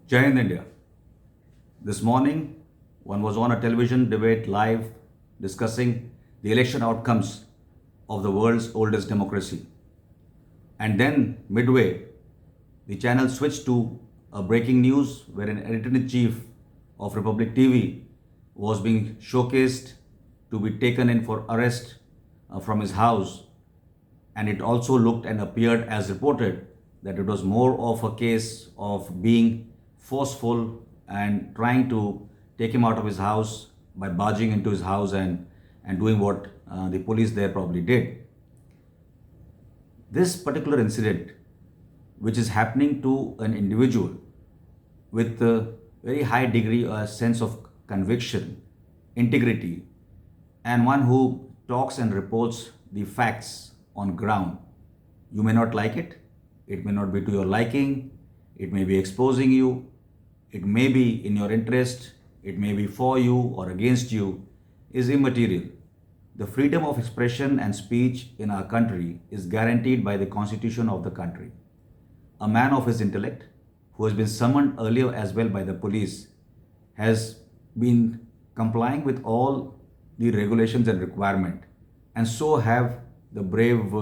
Jai Hind India. This morning, one was on a television debate live discussing the election outcomes of the world's oldest democracy. And then, midway, the channel switched to a breaking news where an editor in chief of Republic TV was being showcased to be taken in for arrest from his house. And it also looked and appeared as reported that it was more of a case of being forceful and trying to take him out of his house by barging into his house and doing what the police there probably did. This particular incident, which is happening to an individual with a very high degree a sense of conviction, integrity, and one who talks and reports the facts on ground. You may not like it, it may not be to your liking, it may be exposing you, it may be in your interest, it may be for you or against you, is immaterial. The freedom of expression and speech in our country is guaranteed by the constitution of the country. A man of his intellect, who has been summoned earlier as well by the police, has been complying with all the regulations and requirement, and so have the brave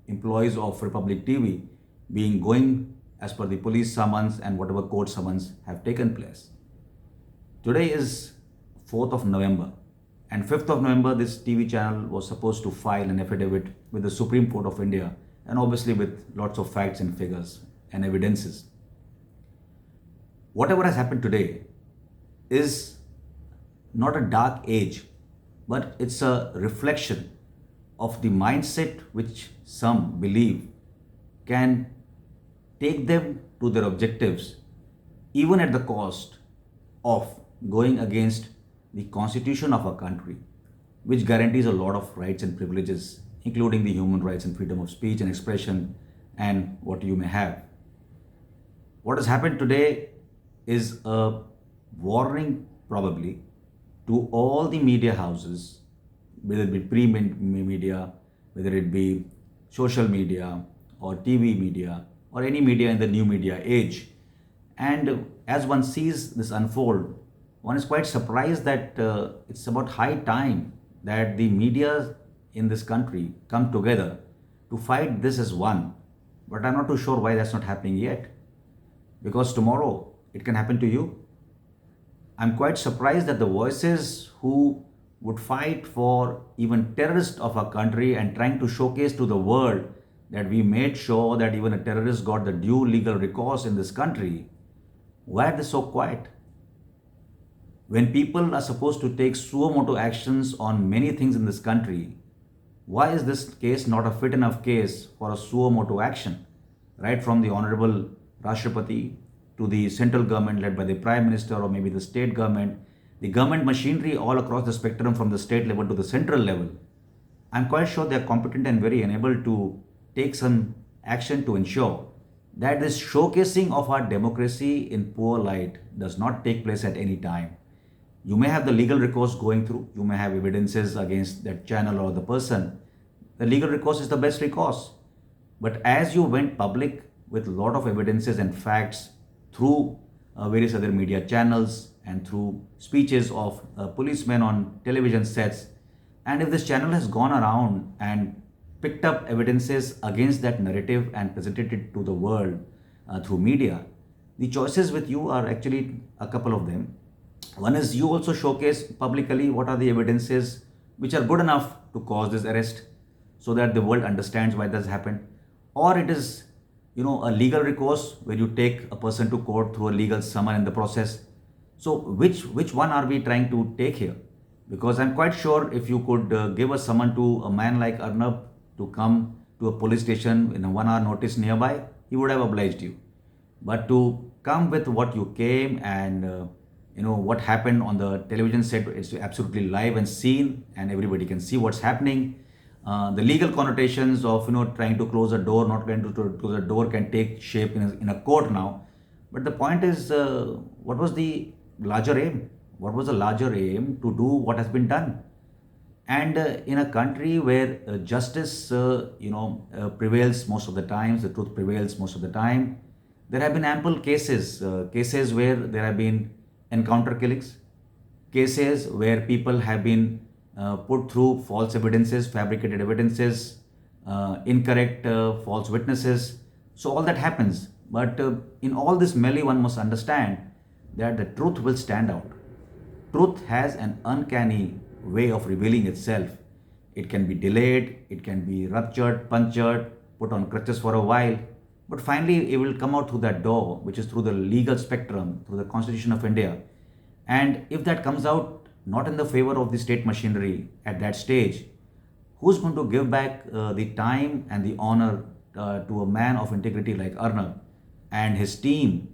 employees of Republic TV being going as per the police summons and whatever court summons have taken place. Today is 4th of November, and 5th of November this TV channel was supposed to file an affidavit with the Supreme Court of India, and obviously with lots of facts and figures and evidences. Whatever has happened today is not a dark age, but it's a reflection of the mindset which some believe can take them to their objectives, even at the cost of going against the constitution of our country, which guarantees a lot of rights and privileges, including the human rights and freedom of speech and expression and what you may have. What has happened today is a warning, probably, to all the media houses, whether it be print media, whether it be social media or TV media or any media in the new media age. And as one sees this unfold, one is quite surprised that it's about high time that the media in this country come together to fight this as one. But I'm not too sure why that's not happening yet. Because tomorrow it can happen to you. I'm quite surprised that the voices who would fight for even terrorists of our country and trying to showcase to the world that we made sure that even a terrorist got the due legal recourse in this country, why are they so quiet? When people are supposed to take suo motu actions on many things in this country, why is this case not a fit enough case for a suo motu action? Right from the Honorable Rashtrapati to the central government led by the Prime Minister or maybe the state government, the government machinery all across the spectrum from the state level to the central level. I'm quite sure they are competent and very enabled to take some action to ensure that this showcasing of our democracy in poor light does not take place at any time. You may have the legal recourse going through, you may have evidences against that channel or the person. The legal recourse is the best recourse. But as you went public with a lot of evidences and facts through various other media channels and through speeches of policemen on television sets, and if this channel has gone around and picked up evidences against that narrative and presented it to the world through media, the choices with you are actually a couple of them. One is you also showcase publicly what are the evidences which are good enough to cause this arrest so that the world understands why this happened. Or it is, a legal recourse where you take a person to court through a legal summon in the process. So which one are we trying to take here? Because I'm quite sure if you could give a summon to a man like Arnab to come to a police station in a 1 hour notice nearby, he would have obliged you. But to come with what you came and what happened on the television set is absolutely live and seen, and everybody can see what's happening. The legal connotations of trying to close a door, not trying to close a door, can take shape in a court now. But the point is, what was the larger aim? What was the larger aim to do what has been done? And in a country where justice prevails most of the times, the truth prevails most of the time, There have been ample cases where there have been encounter killings, cases where people have been put through false evidences, fabricated evidences, incorrect false witnesses. So all that happens. But in all this melee, one must understand that the truth will stand out. Truth has an uncanny way of revealing itself. It can be delayed, it can be ruptured, punctured, put on crutches for a while, but finally it will come out through that door, which is through the legal spectrum, through the Constitution of India. And if that comes out not in the favor of the state machinery at that stage, who's going to give back the time and the honor to a man of integrity like Arnab and his team?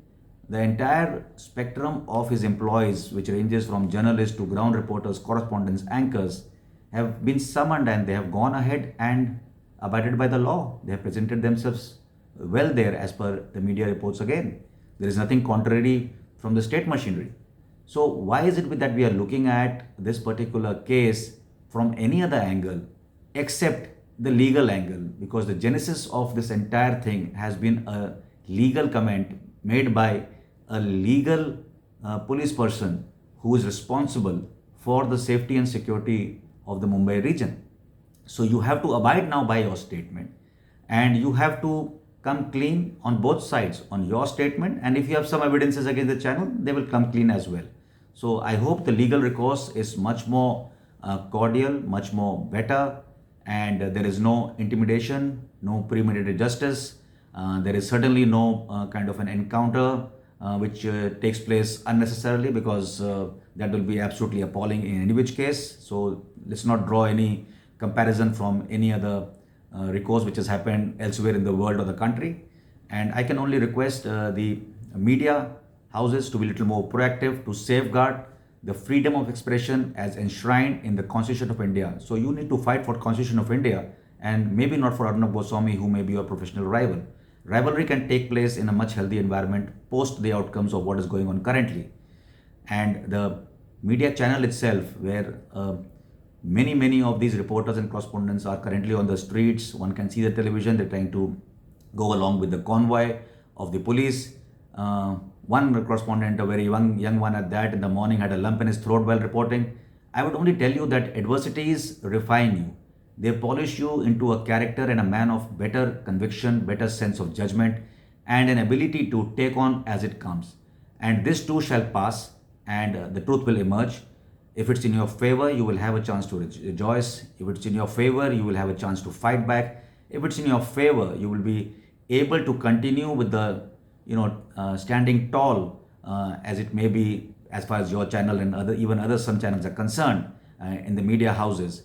The entire spectrum of his employees, which ranges from journalists to ground reporters, correspondents, anchors, have been summoned and they have gone ahead and abided by the law. They have presented themselves well there as per the media reports again. There is nothing contrary from the state machinery. So why is it that we are looking at this particular case from any other angle except the legal angle? Because the genesis of this entire thing has been a legal comment made by a legal police person who is responsible for the safety and security of the Mumbai region. So you have to abide now by your statement, and you have to come clean on both sides on your statement, and if you have some evidences against the channel, they will come clean as well. So I hope the legal recourse is much more cordial, much more better, and there is no intimidation, no premeditated justice. There is certainly no kind of an encounter which takes place unnecessarily, because that will be absolutely appalling in any which case. So let's not draw any comparison from any other recourse which has happened elsewhere in the world or the country. And I can only request the media houses to be a little more proactive to safeguard the freedom of expression as enshrined in the Constitution of India. So you need to fight for Constitution of India, and maybe not for Arnab Goswami, who may be your professional rival. Rivalry can take place in a much healthy environment post the outcomes of what is going on currently. And the media channel itself, where many of these reporters and correspondents are currently on the streets, one can see the television, they're trying to go along with the convoy of the police. One correspondent, a very young one at that, in the morning had a lump in his throat while reporting. I would only tell you that adversities refine you. They polish you into a character and a man of better conviction, better sense of judgment, and an ability to take on as it comes. And this too shall pass, and the truth will emerge. If it's in your favor, you will have a chance to rejoice. If it's in your favor, you will have a chance to fight back. If it's in your favor, you will be able to continue with the standing tall, as it may be, as far as your channel and other some channels are concerned, in the media houses.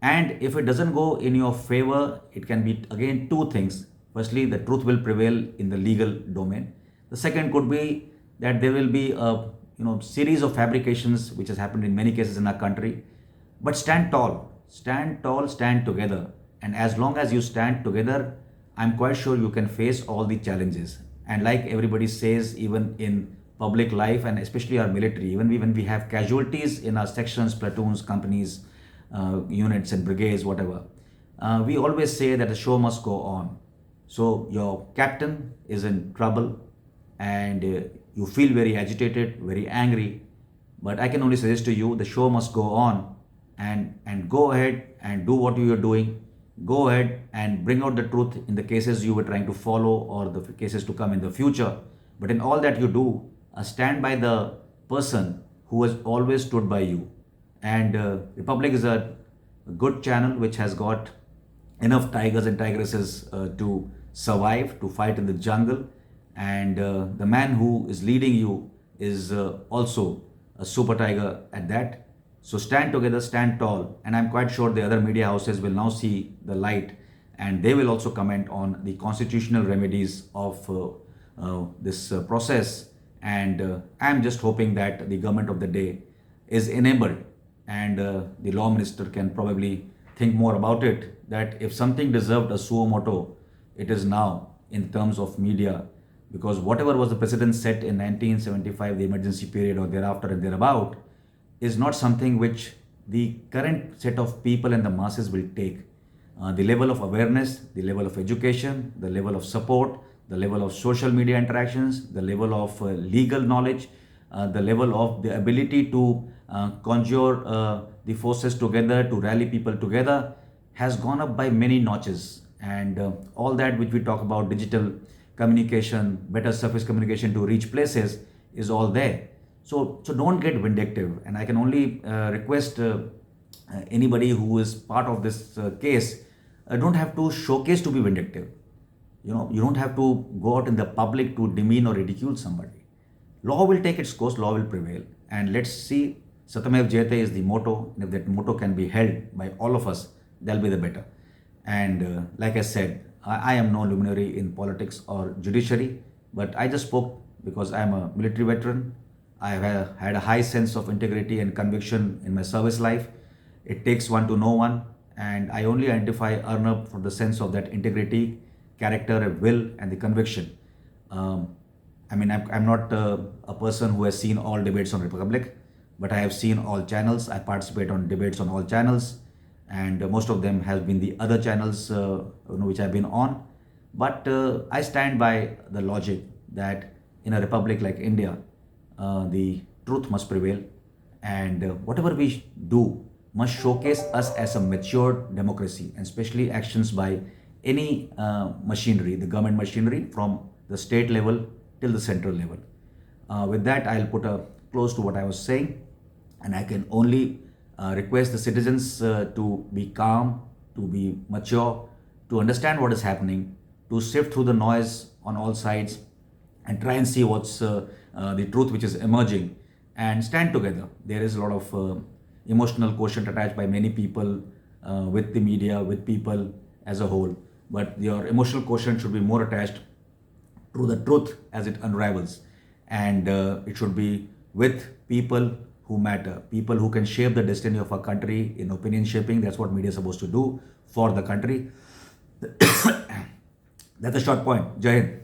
And if it doesn't go in your favor, it can be again two things. Firstly, the truth will prevail in the legal domain. The second could be that there will be a series of fabrications which has happened in many cases in our country. But stand tall, stand together. And as long as you stand together, I'm quite sure you can face all the challenges. And like everybody says, even in public life, and especially our military, even when we have casualties in our sections, platoons, companies, units and brigades, whatever, we always say that the show must go on. So your captain is in trouble, and you feel very agitated, very angry, but I can only suggest to you, the show must go on, and go ahead and do what you are doing. Go ahead and bring out the truth in the cases you were trying to follow, or the cases to come in the future. But in all that you do, stand by the person who has always stood by you. And Republic is a good channel which has got enough tigers and tigresses to survive, to fight in the jungle. And the man who is leading you is also a super tiger at that. So stand together, stand tall, and I'm quite sure the other media houses will now see the light, and they will also comment on the constitutional remedies of this process. And I'm just hoping that the government of the day is enabled, and the law minister can probably think more about it, that if something deserved a suo moto, it is now in terms of media, because whatever was the precedent set in 1975, the emergency period or thereafter and thereabout, is not something which the current set of people and the masses will take. The level of awareness, the level of education, the level of support, the level of social media interactions, the level of legal knowledge, the level of the ability to conjure the forces together, to rally people together, has gone up by many notches. And all that which we talk about, digital communication, better surface communication to reach places, is all there. So don't get vindictive. And I can only request anybody who is part of this case, don't have to showcase to be vindictive. You don't have to go out in the public to demean or ridicule somebody. Law will take its course, law will prevail. And let's see, Satamev Jayate is the motto. And if that motto can be held by all of us, that'll be the better. And like I said, I am no luminary in politics or judiciary, but I just spoke because I am a military veteran. I have had a high sense of integrity and conviction in my service life. It takes one to know one, and I only identify Arnab for the sense of that integrity, character, will, and the conviction. Um, I'm not a person who has seen all debates on Republic, but I have seen all channels. I participate on debates on all channels, and most of them have been the other channels which I've been on. But I stand by the logic that in a republic like India, the truth must prevail, and whatever we do must showcase us as a mature democracy, and especially actions by any machinery, the government machinery, from the state level till the central level. With that, I'll put a close to what I was saying, and I can only request the citizens to be calm, to be mature, to understand what is happening, to sift through the noise on all sides, and try and see what's the truth which is emerging, and stand together. There is a lot of emotional quotient attached by many people with the media, with people as a whole. But your emotional quotient should be more attached to the truth as it unravels. And it should be with people who matter, people who can shape the destiny of our country in opinion shaping. That's what media is supposed to do for the country. That's a short point. Jai Hind.